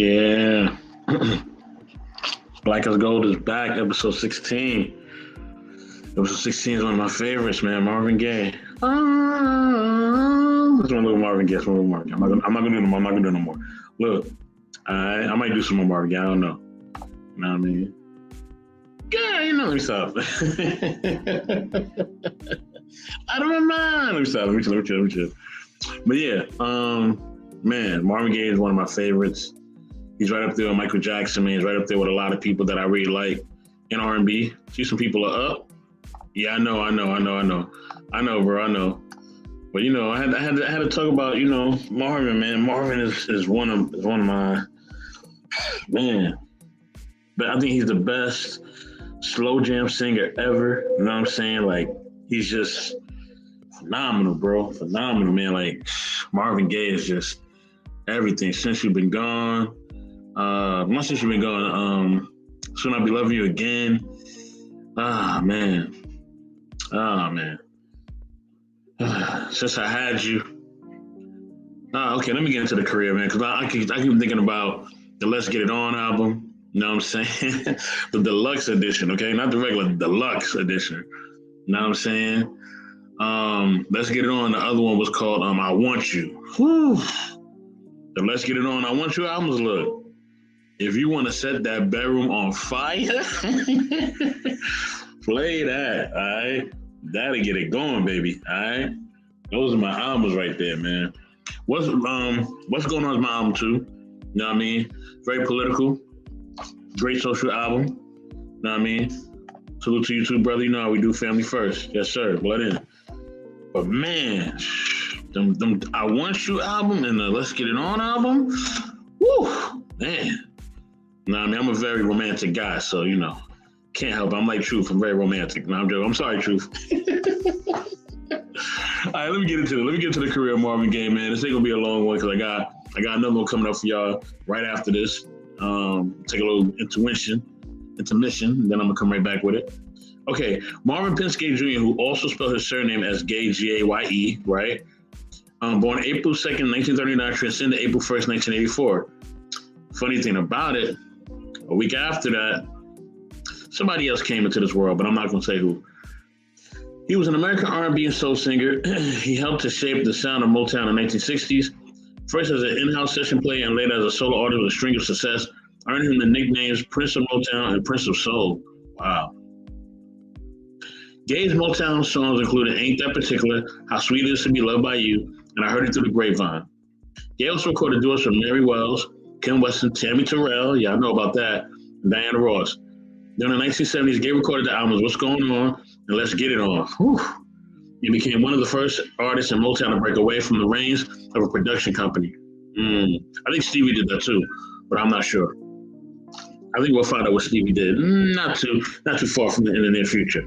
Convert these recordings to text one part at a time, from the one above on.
Yeah. Black as Gold is back, episode 16. Episode 16 is one of my favorites, man. Marvin Gaye. That's one little Marvin Gaye. One little Marvin Gaye. I'm not gonna do no more. I'm not gonna do no more. Look, I might do some more Marvin Gaye. I don't know. You know what I mean? Yeah, you know, let me stop. Out of my mind. Let me stop. Let me chill. But yeah, man, Marvin Gaye is one of my favorites. He's right up there with Michael Jackson, man. He's right up there with a lot of people that I really like in R&B. See, some people are up. Yeah, I know, bro, I know. But you know, I had to talk about, you know, Marvin, man. Marvin is one of my man. But I think he's the best slow jam singer ever. You know what I'm saying? Like, he's just phenomenal, bro. Phenomenal, man. Like, Marvin Gaye is just everything. Since You've Been Gone. Not Since You've Been Gone. Soon I'll Be Loving You Again. Man. Since I Had You. Okay, let me get into the career, man, because I keep thinking about the Let's Get It On album. You know what I'm saying? The deluxe edition, okay? Not the regular, deluxe edition. You know what I'm saying? Let's Get It On. The other one was called I Want You. Whew. The Let's Get It On, I Want You albums, look. If you want to set that bedroom on fire, play that, all right? That'll get it going, baby, all right? Those are my albums right there, man. What's Going On is my album, too. You know what I mean? Very political. Great social album. You know what I mean? Salute to you too, brother. You know how we do, family first. Yes, sir. Blood in. But man, them I Want You album and the Let's Get It On album, woo, man. You know what I mean? I'm a very romantic guy, so, you know, can't help it. I'm like Truth. I'm very romantic. No, I'm joking. I'm sorry, Truth. All right, let me get into it. Let me get to the career of Marvin Gaye, man. This ain't gonna be a long one because I got another one coming up for y'all right after this. Take a little intermission, and then I'm gonna come right back with it. Okay, Marvin Penske Jr., who also spelled his surname as Gaye, G-A-Y-E, right? Born April 2nd, 1939, transcended April 1st, 1984. Funny thing about it, a week after that, somebody else came into this world, but I'm not gonna say who. He was an American R&B and soul singer. He helped to shape the sound of Motown in the 1960s. First as an in-house session player and later as a solo artist with a string of success, earned him the nicknames Prince of Motown and Prince of Soul. Wow. Gaye's Motown songs included Ain't That Particular, How Sweet It Is to Be Loved by You, and I Heard It Through the Grapevine. Gaye also recorded duets with Mary Wells, Kim Weston, Tammy Terrell, yeah, I know about that, and Diana Ross. During the 1970s, Gaye recorded the albums What's Going On and Let's Get It On. Whew. He became one of the first artists in Motown to break away from the reins of a production company. I think Stevie did that too, but I'm not sure. I think we'll find out what Stevie did. Not too far from in the near future.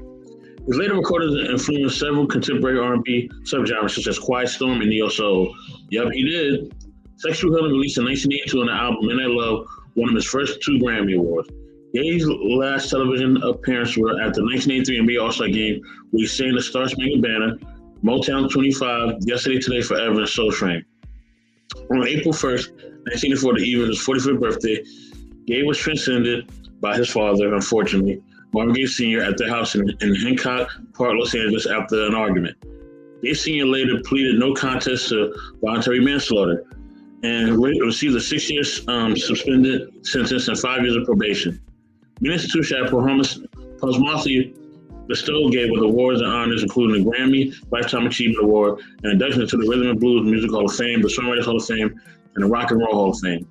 His later recordings influenced several contemporary R&B subgenres such as Quiet Storm and neo soul. Yep, he did. Sexual Healing, released in 1982 on the album In That Love, won him his first 2 Grammy Awards. Gaye's last television appearance were at the 1983 NBA All-Star Game, where he sang the Star Spangled Banner, Motown 25, Yesterday, Today, Forever, and Soul Train. On April 1st, 1984, the eve of his 45th birthday, Gaye was transcended by his father, unfortunately, Marvin Gaye Sr., at their house in Hancock Park, Los Angeles, after an argument. Gaye Sr. later pleaded no contest to voluntary manslaughter and received a 6-year suspended sentence and 5 years of probation. The institution had posthumously bestowed Gaye with awards and honors, including the Grammy Lifetime Achievement Award and induction to the Rhythm and Blues Music Hall of Fame, the Songwriters Hall of Fame, and the Rock and Roll Hall of Fame.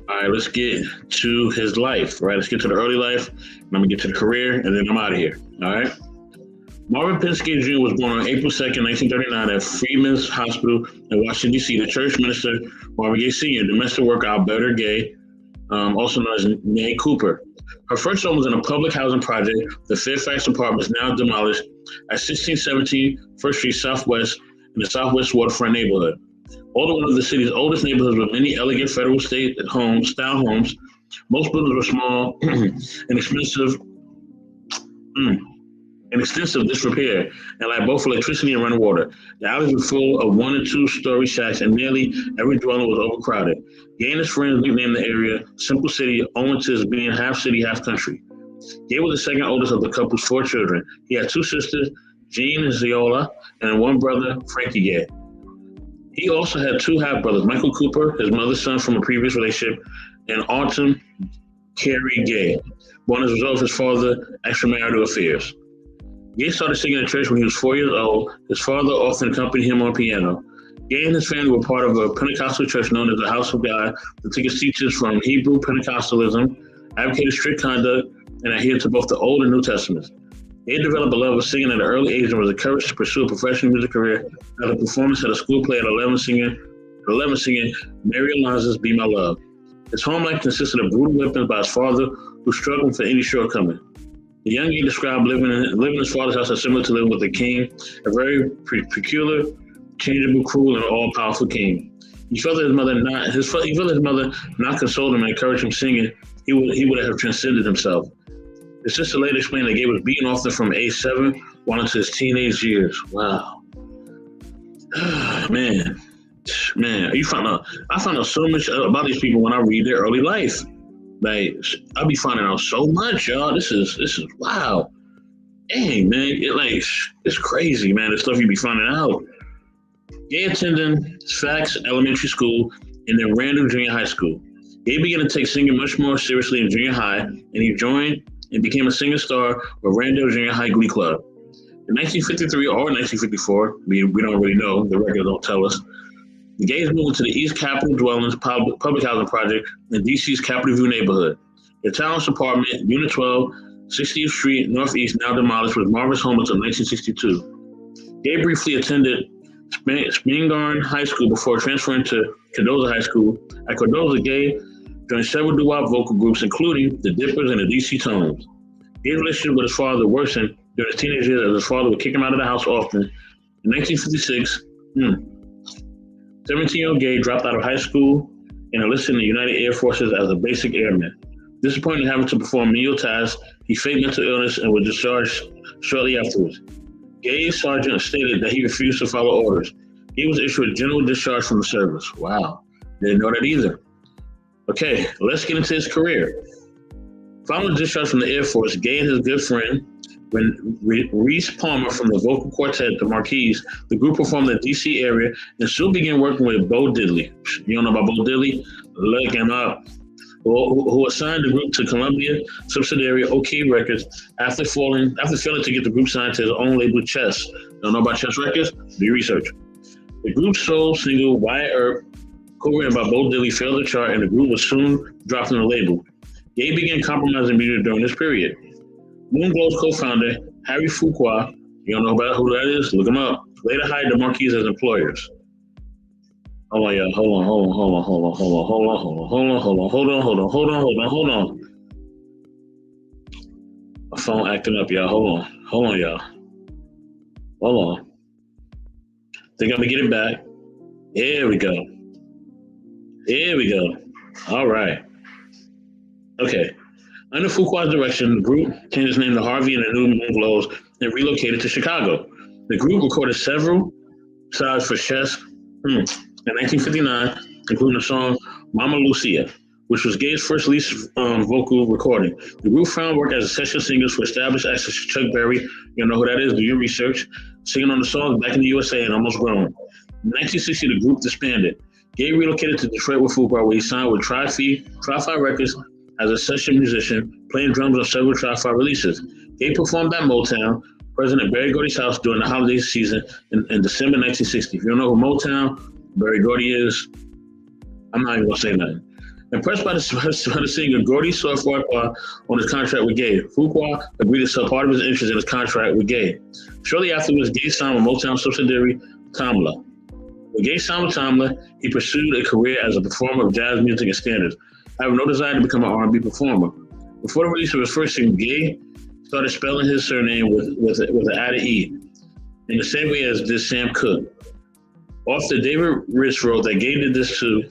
All right, let's get to his life. All right, let's get to the early life, and I'm gonna get to the career, and then I'm out of here. All right. Marvin Penske Jr. was born on April 2nd, 1939 at Freedmen's Hospital in Washington, D.C. The church minister, Marvin Gaye Sr., domestic worker Alberta Gaye, also known as Nae Cooper. Her first home was in a public housing project, the Fairfax Apartments, now demolished, at 1617 First Street Southwest in the Southwest Waterfront neighborhood. Although one of the city's oldest neighborhoods with many elegant federal style homes, most buildings were small and expensive. and extensive disrepair and lacked both electricity and running water. The alleys were full of 1 and 2 story shacks, and nearly every dwelling was overcrowded. Gay and his friends nicknamed the area Simple City, owing to its being half city, half country. Gay was the second oldest of the couple's 4 children. He had 2 sisters, Jean and Ziola, and one brother, Frankie Gay. He also had 2 half-brothers, Michael Cooper, his mother's son from a previous relationship, and Autumn Carey Gay, born as a result of his father's extramarital affairs. Gay started singing at church when he was 4 years old. His father often accompanied him on piano. Gay and his family were part of a Pentecostal church known as the House of God that took its teachings from Hebrew Pentecostalism, advocated strict conduct, and adhered to both the Old and New Testaments. Gay developed a love of singing at an early age and was encouraged to pursue a professional music career as a performance at a school play at 11 singing Mary Alonzo's Be My Love. His home life consisted of brutal whippings by his father, who struggled for any shortcoming. The young Gay described living in his father's house as similar to living with a king, a very peculiar, changeable, cruel, and all-powerful king. He felt that his mother not consoled him and encouraged him singing, he would have transcended himself. His sister later explained that Gay was beaten often from age 7 while into his teenage years. Wow. Man, I found out so much about these people when I read their early life. Like, I be finding out so much, y'all. This is wow. Dang, man, it's crazy, man. The stuff you be finding out. Gay attended Fax Elementary School and then Randall Junior High School. Gay began to take singing much more seriously in junior high, and he joined and became a singer star with Randall Junior High Glee Club. In 1953 or 1954, we don't really know, the records don't tell us, the Gays moved to the East Capitol Dwellings public housing project in DC's Capitol View neighborhood. Their townhouse apartment, Unit 12, 60th Street Northeast, now demolished, was Marvin's home until 1962. Gay briefly attended Spingarn High School before transferring to Cardozo High School. At Cardozo, Gay joined several doo-wop vocal groups, including the Dippers and the DC Tones. Gay's relationship with his father worsened during his teenage years as his father would kick him out of the house often. In 1956, 17-year-old Gay dropped out of high school and enlisted in the United Air Forces as a basic airman. Disappointed in having to perform menial tasks, he faked mental illness and was discharged shortly afterwards. Gay's sergeant stated that he refused to follow orders. He was issued a general discharge from the service. Wow, didn't know that either. Okay, let's get into his career. Following discharge from the Air Force, Gay and his good friend, Reese Palmer from the vocal quartet, the Marquis, the group performed in the D.C. area and soon began working with Bo Diddley. You don't know about Bo Diddley? Look him up. Who assigned the group to Columbia subsidiary OK Records after failing to get the group signed to his own label, Chess. Don't know about Chess Records? Do your research. The group's sole single, Wyatt Earp, co-written by Bo Diddley, failed to chart, and the group was soon dropped from the label. Gay began compromising music during this period. Moonglow's co-founder, Harry Fuqua, you don't know about who that is? Look him up. Later hired the Marquis as employers. Hold on, y'all. Hold on. My phone acting up, y'all. Hold on, y'all. Hold on. Think I'm gonna get it back. Here we go. All right. Okay. Under Fuqua's direction, the group changed its name to Harvey and the New Moonglows and relocated to Chicago. The group recorded several sides for Chess in 1959, including the song Mama Lucia, which was Gay's first lead vocal recording. The group found work as a session singers for established acts such as Chuck Berry, you know who that is, do your research, singing on the songs Back in the USA and Almost Grown. In 1960, the group disbanded. Gay relocated to Detroit with Fuqua, where he signed with Tri-Fi Records as a session musician, playing drums on several Tri-Fi releases. Gay performed at Motown, President Berry Gordy's house during the holiday season in December 1960. If you don't know who Motown, Berry Gordy is, I'm not even going to say nothing. Impressed by the singer, Gordy saw Fuqua on his contract with Gay. Fuqua agreed to sell part of his interest in his contract with Gay. Shortly afterwards, Gay signed with Motown subsidiary Tamla. When Gay signed with Tamla, he pursued a career as a performer of jazz music and standards, having no desire to become an R&B performer. Before the release of his first single, Gay started spelling his surname with an added E, in the same way as did Sam Cooke. Author David Ritz wrote that Gay did this to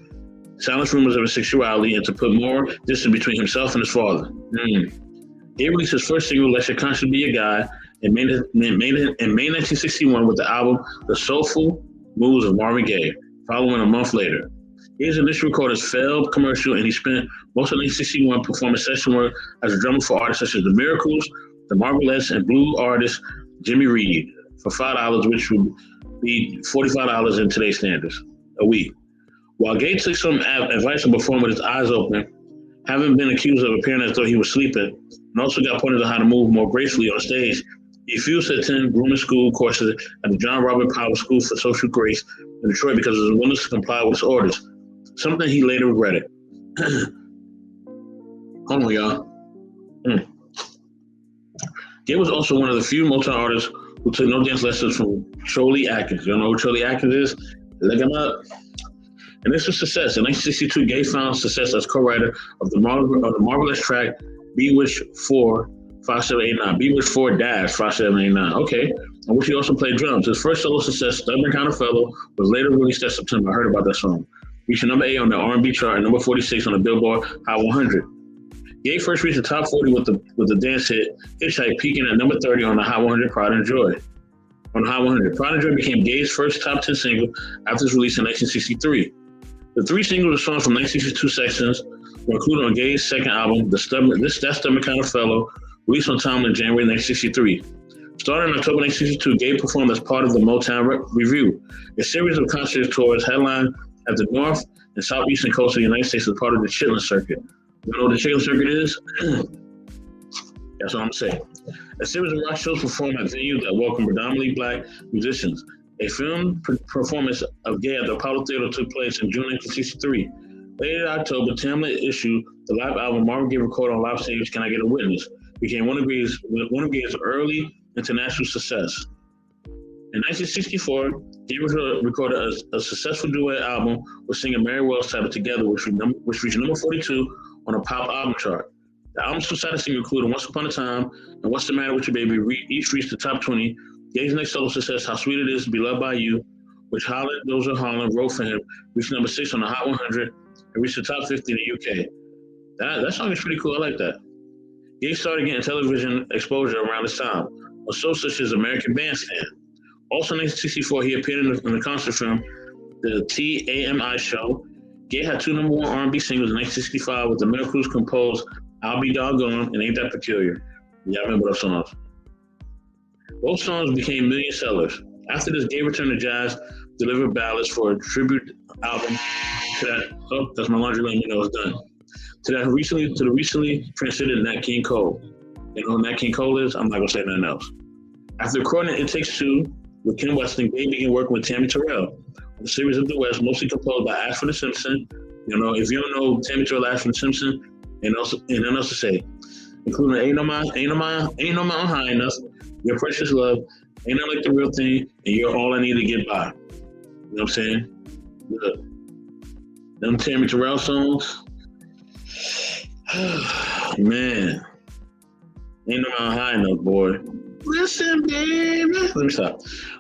silence rumors of his sexuality and to put more distance between himself and his father. Gay released his first single, Let Your Conscience Be Your Guide, in May 1961 with the album The Soulful Moods of Marvin Gaye, following a month later. His initial recordings failed commercial, and he spent most of 1961 performing session work as a drummer for artists such as The Miracles, The Marvelettes, and blue artist Jimmy Reed for $5, which would be $45 in today's standards a week. While Gaye took some advice on performing with his eyes open, having been accused of appearing as though he was sleeping, and also got pointed on how to move more gracefully on stage, he refused to attend grooming school courses at the John Robert Powell School for Social Grace in Detroit because of his willingness to comply with his orders, something he later regretted. Hold on, y'all. Gaye was also one of the few Motown artists who took no dance lessons from Cholly Atkins. You don't know who Cholly Atkins is? Look him up. And this was success. In 1962, Gaye found success as co-writer of the marvelous track Bewitched 4-5789. Bewitched 4-5789. Okay. On which he also played drums. His first solo success, Stubborn Kind of Fellow, was later released that September. I heard about that song. Reaching number 8 on the R&B chart and number 46 on the Billboard Hot 100. Gaye first reached the top 40 with the dance hit Hitchhike, peaking at number 30 on the Hot 100 Pride and Joy. On the Hot 100, Pride and Joy became Gaye's first top 10 single after its release in 1963. The 3 singles were songs from 1962 sections were included on Gaye's second album, That Stubborn Kind of Fellow, released on time in January 1963. Starting in October 1962, Gaye performed as part of the Motown Revue, a series of concert tours headlined at the north and southeastern coast of the United States as part of the Chitlin Circuit. You know what the Chitlin Circuit is? That's what I'm saying. A series of rock shows performed at venues that welcome predominantly Black musicians. A film performance of Gaye at the Apollo Theater took place in June 1963. Later in October, Tamla issued the live album Marvin Gaye recorded on live stage Can I Get a Witness? Became one of Gaye's early international success. In 1964, Gaye recorded a successful duet album with singer Mary Wells titled Together, which reached number 42 on a pop album chart. The album's two side singles included Once Upon a Time and What's the Matter with You Baby each reached the top 20. Gaye's next solo success, How Sweet It Is to Be Loved by You, which Holland Dozier Holland wrote for him, reached number 6 on the Hot 100 and reached the top 50 in the UK. That song is pretty cool. I like that. Gaye started getting television exposure around this time on shows such as American Bandstand. Also in 1964, he appeared in the concert film, The TAMI Show. Gaye had 2 number 1 R&B singles in 1965 with the Miracles composed I'll Be Doggone and Ain't That Peculiar. Yeah, I remember those songs. Both songs became million sellers. After this, Gaye returned to jazz, delivered ballads for a tribute album to that. Oh, that's my laundry letting me know it's done. To the recently transcended Nat King Cole. You know who Nat King Cole is? I'm not gonna say nothing else. After recording It Takes Two with Kim Weston, Gaye began working with Tammy Terrell, a series of duets mostly composed by Ashford and Simpson. You know, if you don't know Tammy Terrell, Ashford and Simpson, and nothing else to say, including Ain't No Mountain High Enough, Your Precious Love, Ain't Not Like the Real Thing, and You're All I Need to Get By. You know what I'm saying? Look, them Tammy Terrell songs, man, Ain't No Mountain High Enough, boy. Listen, baby. Let me stop.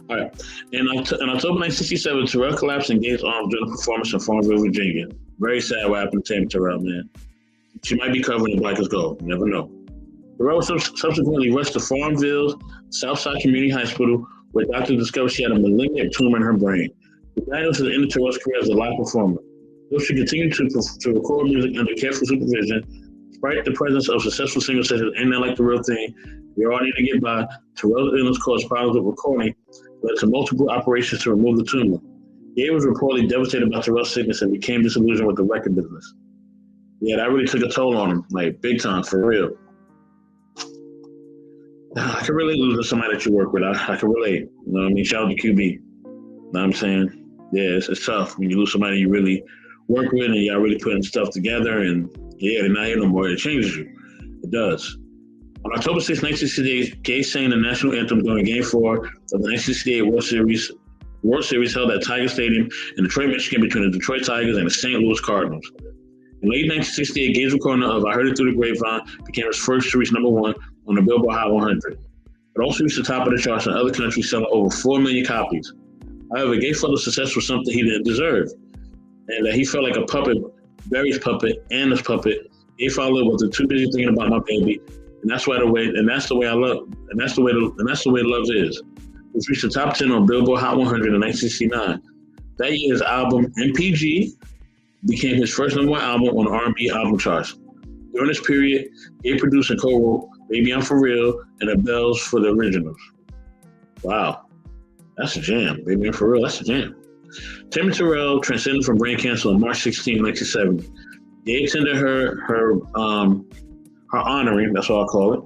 All right. In October 1967, Terrell collapsed in Gaye's arms during a performance in Farmville, Virginia. Very sad what happened to Tammy Terrell, man. She might be covered in black as gold. You never know. Terrell was subsequently rushed to Farmville's Southside Community Hospital, where doctors discovered she had a malignant tumor in her brain. The diagnosis ended Terrell's career as a live performer. Though she continued to record music under careful supervision, despite the presence of successful singles such as Ain't That Like the Real Thing, We All Need to Get By, Terrell's illness caused problems with recording, led to multiple operations to remove the tumor. Gaye was reportedly devastated by Terrell's sickness and became disillusioned with the record business. Yeah, that really took a toll on him, like big time, for real. I can relate losing somebody that you work with. I can relate. You know what I mean? Shout out to QB. You know what I'm saying? Yeah, it's tough when you lose somebody you really work with and y'all really putting stuff together and yeah, they're not here no more. It changes you. It does. On October 6, 1968, Gaye sang the national anthem during Game 4 of the 1968 World Series held at Tiger Stadium in Detroit, Michigan, between the Detroit Tigers and the St. Louis Cardinals. In late 1968, Gaye's recording of I Heard It Through the Grapevine became his first to reach number 1 on the Billboard Hot 100. It also reached the top of the charts in other countries, selling over 4 million copies. However, Gaye felt the success was something he didn't deserve, and that he felt like a puppet, Barry's puppet, and his puppet. Gaye followed with the Too Busy Thinking About My Baby, and and that's why that's the way Love is. It reached the top 10 on Billboard Hot 100 in 1969. That year's album MPG became his first number one album on the R&B album charts. During this period, Gaye produced and co-wrote "Baby I'm For Real" and "The Bells" for the originals. Wow, that's a jam. "Baby I'm For Real," that's a jam. Tammy Terrell transcended from brain cancer on March 16, 1970. Gaye attended her honoring, that's what I call it.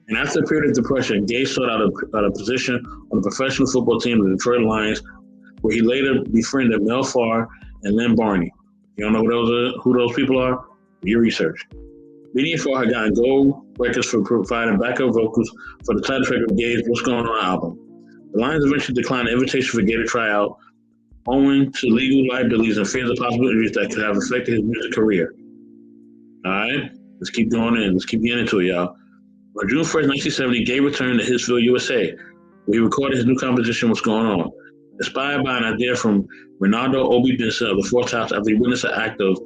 And after a period of depression, Gaye sought out a position on the professional football team of the Detroit Lions, where he later befriended Mel Farr and Lynn Barney. You don't know who those people are? Do your research. Beanie and Farr had gotten gold records for providing backup vocals for the title track of Gaye's What's Going On album. The Lions eventually declined the invitation for Gaye to try out, owing to legal liabilities and fears of possible injuries that could have affected his music career. All right, let's keep going in. Let's keep getting into it, y'all. On June 1st, 1970, Gaye returned to Hitsville, USA, where he recorded his new composition, What's Going On. Inspired by an idea from Ronaldo Obi Benson of the Four Tops after he witnessed an act of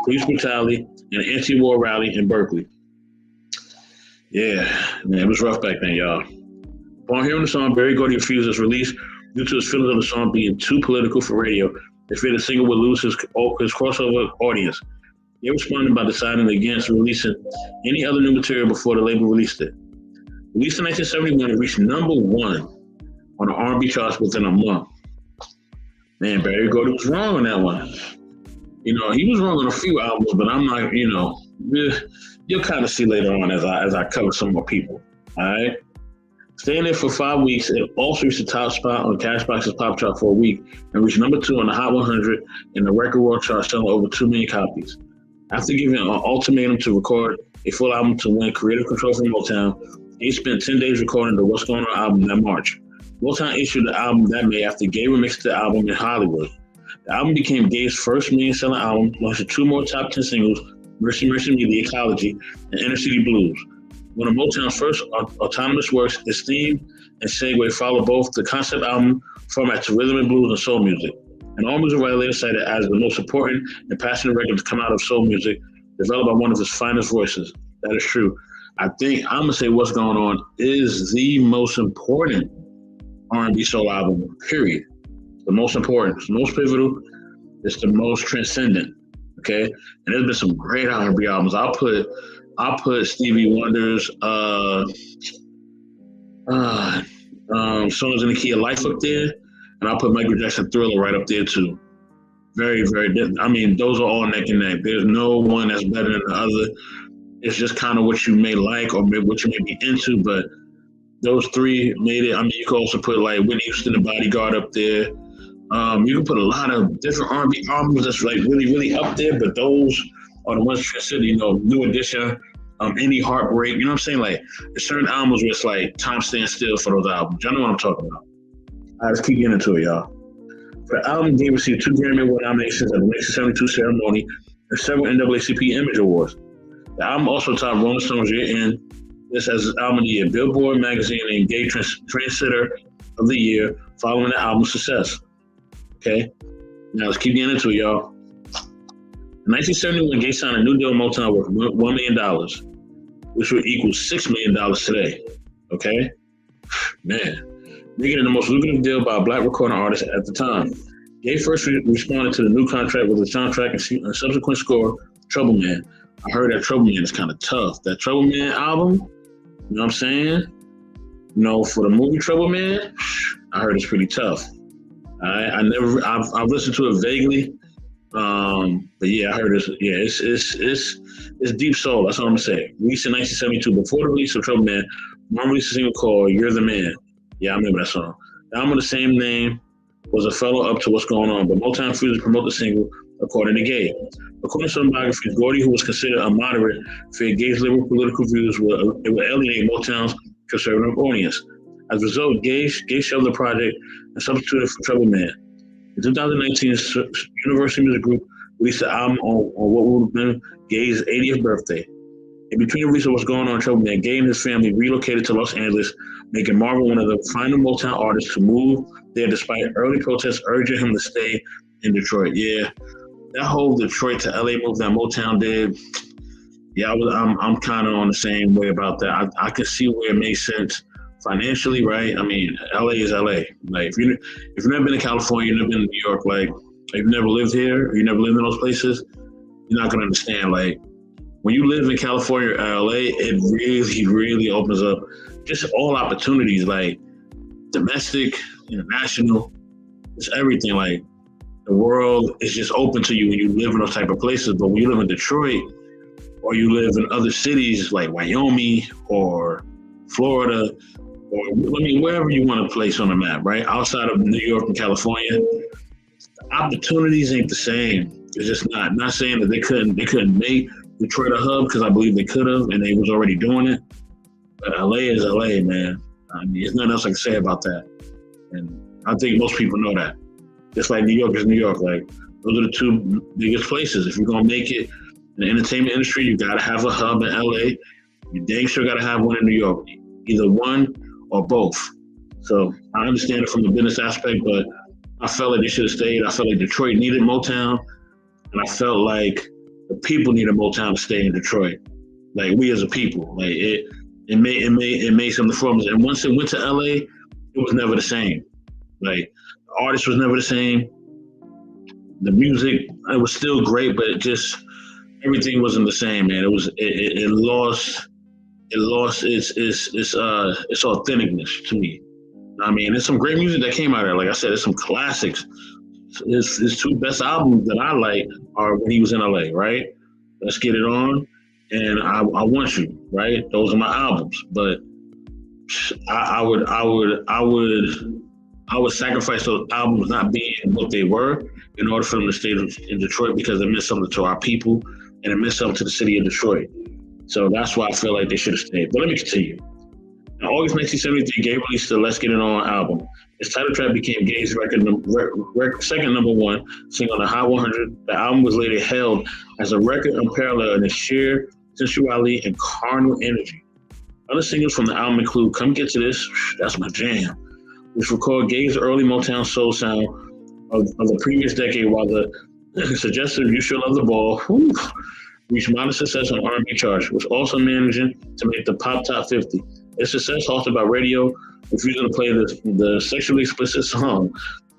police brutality in an anti-war rally in Berkeley. Yeah, man, it was rough back then, y'all. Upon hearing the song, Berry Gordy refused its release due to his feelings of the song being too political for radio. They feared the single would lose his crossover audience. They responded by deciding against releasing any other new material before the label released it. Released in 1971, it reached number one on the R&B charts within a month. Man, Berry Gordy was wrong on that one. You know, he was wrong on a few albums, but I'm not, you'll kind of see later on as I cover some more people. All right. Staying there for 5 weeks, it also reached the top spot on Cashbox's pop chart for a week and reached number 2 on the Hot 100 in the Record World Chart, selling over 2 million copies. After giving an ultimatum to record a full album to win creative control from Motown, he spent 10 days recording the What's Going On album that March. Motown issued the album that May after Gaye remixed the album in Hollywood. The album became Gaye's first million-selling album, launching 2 more top 10 singles, Mercy Mercy Me, The Ecology, and Inner City Blues. One of Motown's first autonomous works, its theme and segue followed both the concept album format to rhythm and blues and soul music. And All Music Writer later cited as the most important and passionate record to come out of soul music, developed by one of his finest voices. That is true. I think I'm gonna say What's Going On is the most important R&B soul album, period. The most important, it's the most pivotal, it's the most transcendent. Okay, and there's been some great R&B albums. I'll put Stevie Wonder's Songs in the Key of Life up there, and I'll put Michael Jackson Thriller right up there too. Very, very different. I mean, those are all neck and neck. There's no one that's better than the other. It's just kind of what you may like or what you may be into, but those three made it. I mean, you could also put like Whitney Houston, The Bodyguard up there. You can put a lot of different R&B albums that's like really, really up there, but those are the ones considered, New Edition, Any Heartbreak. You know what I'm saying? Like, there's certain albums where it's like time stands still for those albums. Y'all know what I'm talking about. All right, let's keep getting into it, y'all. For the album, Gaye received 2 Grammy Award nominations at the 1972 ceremony and several NAACP Image Awards. The album also topped Rolling Stone's year-end list as his album of the year. Billboard magazine named Gaye Trendsetter of the Year following the album's success. Okay, now let's keep getting into it, y'all. In 1971, Gaye signed a new deal with Motown worth $1 million, which would equal $6 million today. Okay, man, making it the most lucrative deal by a black recording artist at the time. Gaye first responded to the new contract with a soundtrack and subsequent score, Trouble Man. I heard that Trouble Man is kind of tough. That Trouble Man album, you know what I'm saying? For the movie Trouble Man, I heard it's pretty tough. I've listened to it vaguely, but yeah, I heard this. Yeah, it's deep soul. That's all I'm gonna say. Released in 1972, before the release of Trouble Man, Mom released a single called "You're the Man." Yeah, I remember that song. The album of the same name was a follow-up to What's Going On, but Motown refused to promote the single, according to Gaye. According to some biographies, Gordy, who was considered a moderate, feared Gaye's liberal political views would alienate Motown's conservative audience. As a result, Gaye shelved the project and substituted for Trouble Man. In 2019, Universal Music Group released the album on what would have been Gaye's 80th birthday. In between the release of What's Going On, Trouble Man, Gaye and his family relocated to Los Angeles, making Marvin one of the final Motown artists to move there despite early protests urging him to stay in Detroit. Yeah, that whole Detroit to LA move that Motown did, Yeah, I'm kind of on the same way about that. I can see where it makes sense financially, right? I mean, LA is LA. Like if you've never been to California, you've never been to New York, like if you've never lived here, or you never lived in those places, you're not gonna understand. Like when you live in California or LA, it really, really opens up just all opportunities, like domestic, international, it's everything. Like the world is just open to you when you live in those type of places. But when you live in Detroit or you live in other cities like Wyoming or Florida, or I mean wherever you want to place on the map, right? Outside of New York and California, opportunities ain't the same. It's just not. Not saying that they couldn't make Detroit a hub because I believe they could have and they was already doing it. But LA is LA, man. I mean, there's nothing else I can say about that. And I think most people know that. Just like New York is New York. Like those are the two biggest places. If you're gonna make it in the entertainment industry, you gotta have a hub in LA. You dang sure gotta have one in New York. Either one or both. So I understand it from the business aspect, but I felt like they should have stayed. I felt like Detroit needed Motown, and I felt like the people needed Motown to stay in Detroit. Like we as a people, like it made some performance. And once it went to LA, it was never the same. Like the artist was never the same. The music, it was still great, but it just everything wasn't the same, man. It lost its authenticness to me. I mean, there's some great music that came out of there. Like I said, there's some classics. His two best albums that I like are when he was in LA, right? Let's Get It On and I Want You, right? Those are my albums. But I would sacrifice those albums not being what they were in order for them to stay in Detroit because it meant something to our people and it meant something to the city of Detroit. So that's why I feel like they should have stayed. But let me continue. In August 1973, Gaye released the Let's Get It On album. Its title track became Gaye's second number one single on the Hot 100. The album was later hailed as a record unparalleled in its sheer sensuality and carnal energy. Other singles from the album include Come Get to This, that's my jam, which recorded Gaye's early Motown soul sound of the previous decade, while the suggestive You Should Love the Ball reached modest success on R&B charts, was also managing to make the pop top 50. Its success halted by radio refusing to play the sexually explicit song.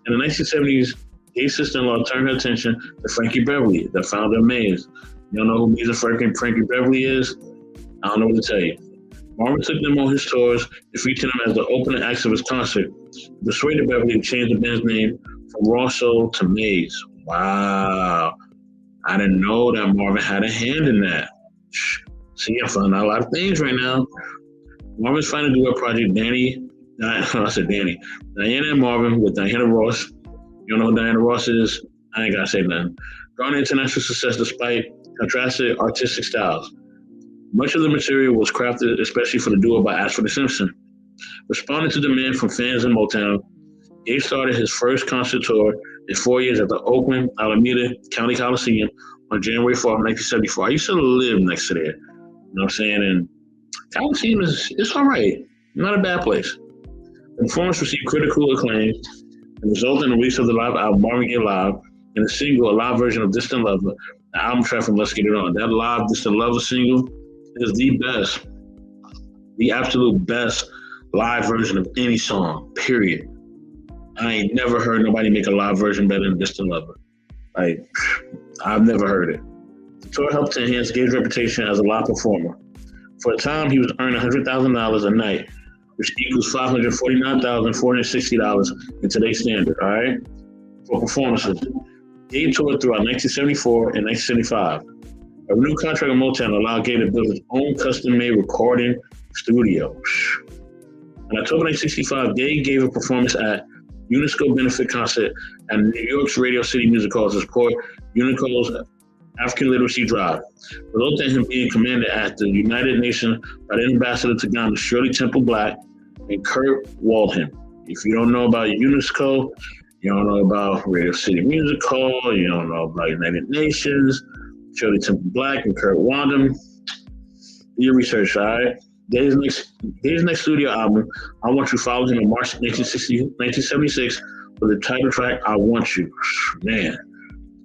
In the 1970s, Gaye's sister-in-law turned her attention to Frankie Beverly, the founder of Maze. You don't know who music Frankie Beverly is? I don't know what to tell you. Marvin took them on his tours and featured them as the opening acts of his concert, persuaded Beverly to change the band's name from Raw Soul to Maze. Wow. I didn't know that Marvin had a hand in that. See, I found out a lot of things right now. Marvin's final duet project, Diana and Marvin with Diana Ross. You don't know who Diana Ross is? I ain't gotta say nothing. Garnered international success despite contrasted artistic styles. Much of the material was crafted especially for the duo by Ashford and Simpson. Responding to demand from fans in Motown, Gaye started his first concert tour in 4 years at the Oakland Alameda County Coliseum on January 4th, 1974. I used to live next to there. You know what I'm saying? And Coliseum it's all right. Not a bad place. The performance received critical acclaim and resulted in the release of the live album Marvin Gaye Live and a single, a live version of Distant Lover, the album track from Let's Get It On. That live Distant Lover single is the best, the absolute best live version of any song, period. I ain't never heard nobody make a live version better than Distant Lover. Like, I've never heard it. The tour helped to enhance Gaye's reputation as a live performer. For a time, he was earning $100,000 a night, which equals $549,460 in today's standard, all right? For performances. Gaye toured throughout 1974 and 1975. A renewed contract with Motown allowed Gaye to build his own custom-made recording studio. In October 1965, Gaye gave a performance at UNESCO benefit concert at New York's Radio City Music Hall to support UNICO's African Literacy Drive, resulting in him being commended at the United Nations by the ambassador to Ghana, Shirley Temple Black, and Kurt Waldheim. If you don't know about UNESCO, you don't know about Radio City Music Hall, you don't know about United Nations, Shirley Temple Black, and Kurt Waldheim, do your research, all right? Gaye's next studio album, I Want You, followed him in March 1976 with the title track, I Want You. Man.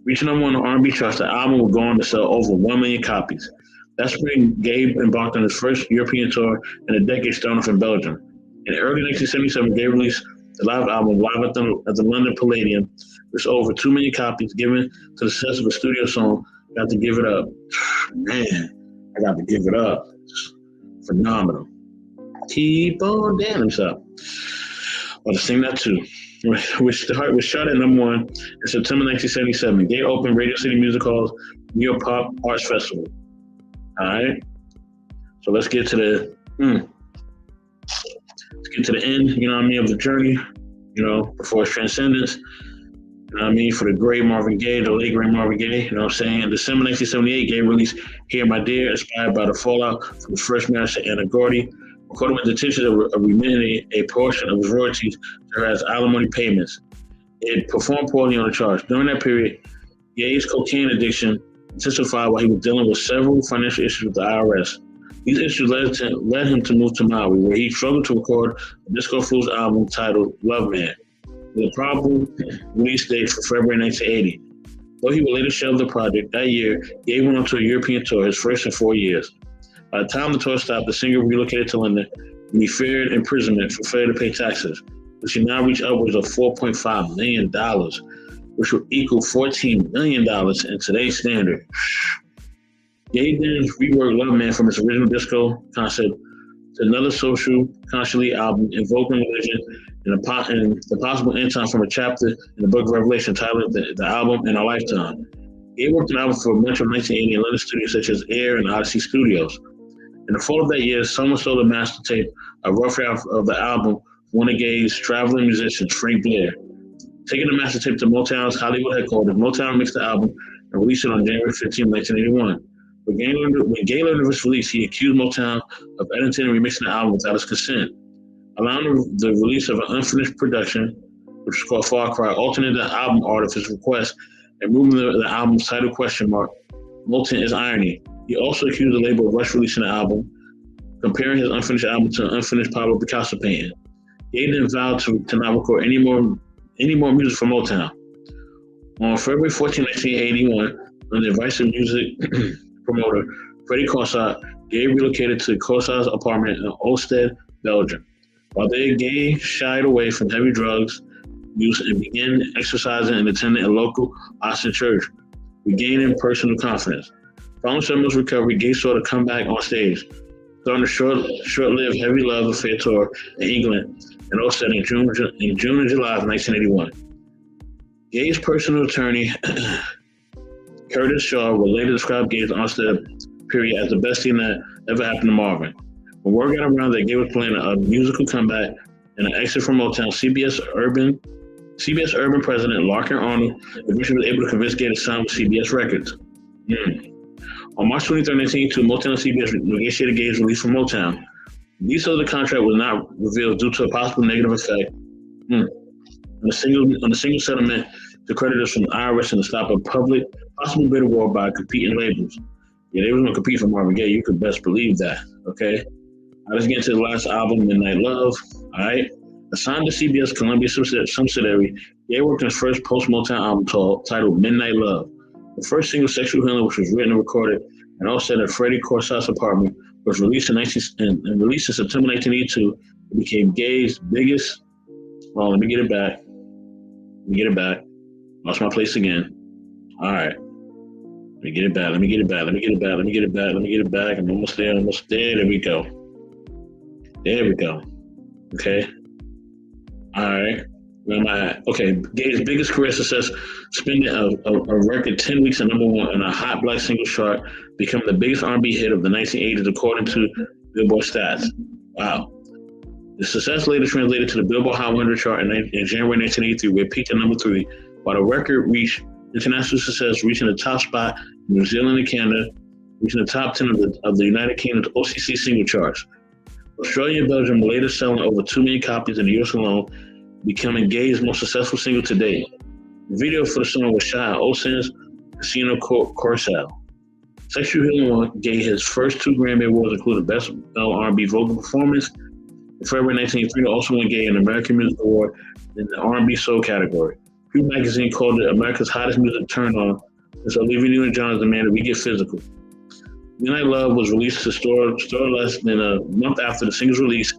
Reaching number one on the R&B charts, the album would go on to sell over 1 million copies. That spring, Gabe embarked on his first European tour in a decade, starting off in Belgium. In early 1977, Gabe released the live album Live at the London Palladium, which sold over 2 million copies, given to the success of a studio song, Got to Give It Up. Man, I got to give it up. Phenomenal. Keep on dancing up. I'll just sing that too. Which shot at number 1 in September 1977. Gabe opened Radio City Music Hall's New York Pop Arts Festival. All right. So let's get to the end, you know what I mean, of the journey, you know, before its transcendence. You know what I mean? For the great Marvin Gaye, the late great Marvin Gaye, you know what I'm saying? In December 1978, Gaye released Here My Dear, inspired by the fallout from the first marriage to Anna Gordy, recorded with the intention of remitting a portion of his royalties to her as alimony payments. It performed poorly on the charts. During that period, Gaye's cocaine addiction intensified while he was dealing with several financial issues with the IRS. These issues led him to move to Maui, where he struggled to record a Disco Fool's album titled Love Man, with a probable release date for February 1980. Though he would later shelve the project, that year, Gaye went on to a European tour, his first in 4 years. By the time the tour stopped, the singer relocated to London, and he feared imprisonment for failure to pay taxes, which he now reached upwards of $4.5 million, which would equal $14 million in today's standard. Gaye then reworked Love Man from its original disco concept to another social consciously album invoking religion and the possible end time from a chapter in the Book of Revelation titled the album In Our Lifetime. Gaye worked on the album for much of 1980 in London studios such as Air and Odyssey Studios. In the fall of that year, someone stole a master tape, a rough draft of the album, from one of Gaye's traveling musicians, Frank Blair. Taking the master tape to Motown's Hollywood headquarters, Motown mixed the album and released it on January 15, 1981. When Gaye learned of its release, he accused Motown of editing and remixing the album without his consent. Allowing the release of an unfinished production, which was called Far Cry, alternated the album art of his request and moving the album's title ? Molten is irony. He also accused the label of rush releasing the album, comparing his unfinished album to an unfinished Pablo Picasso painting. Gaye then vowed to not record any more music for Motown. On February 14, 1981, on the advice of music promoter Freddie Corsart, Gaye relocated to Corsart's apartment in Ostend, Belgium. While there, Gaye shied away from heavy drugs use and began exercising and attending a local Austin church, regaining personal confidence. Following Summer's recovery, Gaye sought to come back on stage, starting a short-lived Heavy Love affair tour in England and Ostend in June and July of 1981. Gaye's personal attorney, Curtis Shaw, would later describe Gaye's Ostend period as the best thing that ever happened to Marvin. When word got around that Gaye was planning a musical comeback and an exit from Motown, CBS Urban president Larkin Arnold eventually was able to convince Gaye to sign with CBS Records. On March 23, 1982, Motown and CBS negotiated Gaye's release from Motown. The details of the contract was not revealed due to a possible negative effect on the single settlement to creditors from the IRS and to stop a possible bidding war by competing labels. Yeah, they were going to compete for Marvin Gaye. You could best believe that. Okay. Let's get into the last album, Midnight Love. All right. Assigned to CBS Columbia subsidiary, Gaye worked on his first post-Motown album titled Midnight Love. The first single, Sexual Healing, which was written and recorded and all set at Freddie Corsart's apartment, was released in September 1982. It became Gaye's biggest. Well, let me get it back. Lost my place again. All right. Let me get it back. I'm almost there. There we go. Okay. All right. Where am I at? Okay. Gaye's biggest career success, spending a record 10 weeks at number 1 in a hot black single chart, becoming the biggest R&B hit of the 1980s according to Billboard stats. Wow. The success later translated to the Billboard Hot 100 chart in January 1983, where it peaked at number 3, while the record reached international success, reaching the top spot in New Zealand and Canada, reaching the top 10 of the United Kingdom's OCC single charts. Australia and Belgium were later selling over 2 million copies in the US alone, becoming Gaye's most successful single to date. The video for the song was shot at Ostend's Casino Coruscant. Sexual Healing won Gaye his first 2 Grammy Awards, including Best Male R&B Vocal Performance. In February 1983, also won Gaye an American Music Award in the R&B Soul category. Q Magazine called it America's hottest music turn-on since Olivia Newton-John's demanded we get physical. Midnight Love was released to store less than a month after the single's release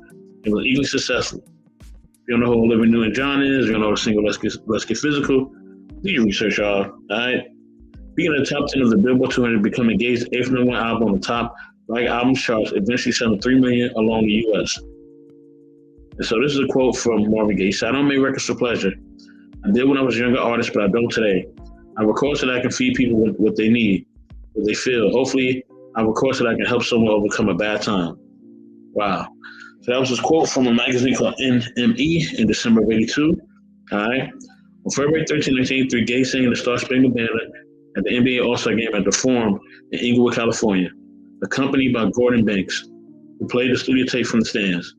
and was equally successful. If you don't know who Olivia Newton-John is, you don't know the single Let's Get Physical, do your research, y'all. All right? Being in the top 10 of the Billboard 200, becoming Gaye's 8th #1 album on the top Black album charts, eventually selling 3 million alone in the U.S. And so this is a quote from Marvin Gaye. He said, "I don't make records for pleasure. I did when I was a younger artist, but I don't today. I record so that I can feed people what they need, what they feel. Hopefully, I record so that I can help someone overcome a bad time." Wow. So that was his quote from a magazine called NME in December of '82. All right. On February 13, 1983, Gaye sang the Star Spangled Banner at the NBA All-Star Game at the Forum in Inglewood, California, accompanied by Gordon Banks, who played the studio tape from the stands.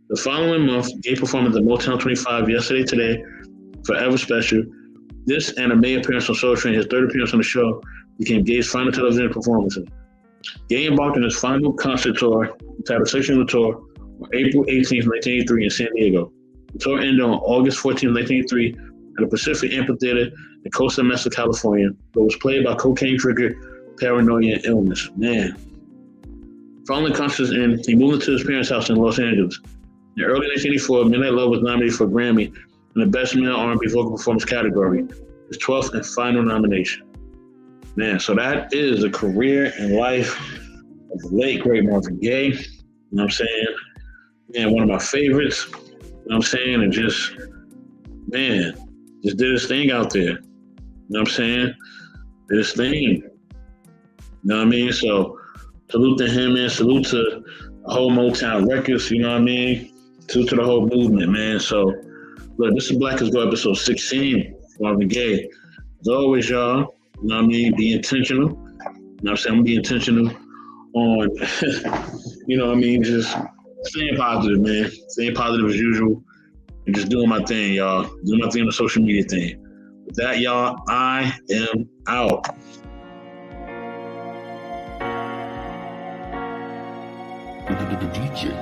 The following month, Gaye performed at the Motown 25 Yesterday, Today, Forever Special. This and a May appearance on Soul Train, his third appearance on the show, became Gaye's final television performances. Gaye embarked on his final concert tour, entitled Section of the Tour, on April 18, 1983 in San Diego. The tour ended on August 14, 1983 at the Pacific Amphitheater in Costa Mesa, California, but was played by cocaine-triggered paranoia and illness. Man. Following the concert's end, he moved into his parents' house in Los Angeles. In early 1984, Midnight Love was nominated for a Grammy in the Best Male R&B Vocal Performance category, his 12th and final nomination. Man, so that is the career and life of the late, great Marvin Gaye. You know what I'm saying? Man, one of my favorites. You know what I'm saying? And just did his thing out there. You know what I'm saying? Did his thing. You know what I mean? So salute to him, man. Salute to the whole Motown Records, you know what I mean? Salute to the whole movement, man. So, look, this is Black is Gold, episode 16, Marvin Gaye. As always, y'all, you know what I mean? Be intentional. You know what I'm saying? I'm going to be intentional on, you know what I mean? Just staying positive, man. Staying positive as usual. And just doing my thing, y'all. Doing my thing on the social media thing. With that, y'all, I am out. The DJ.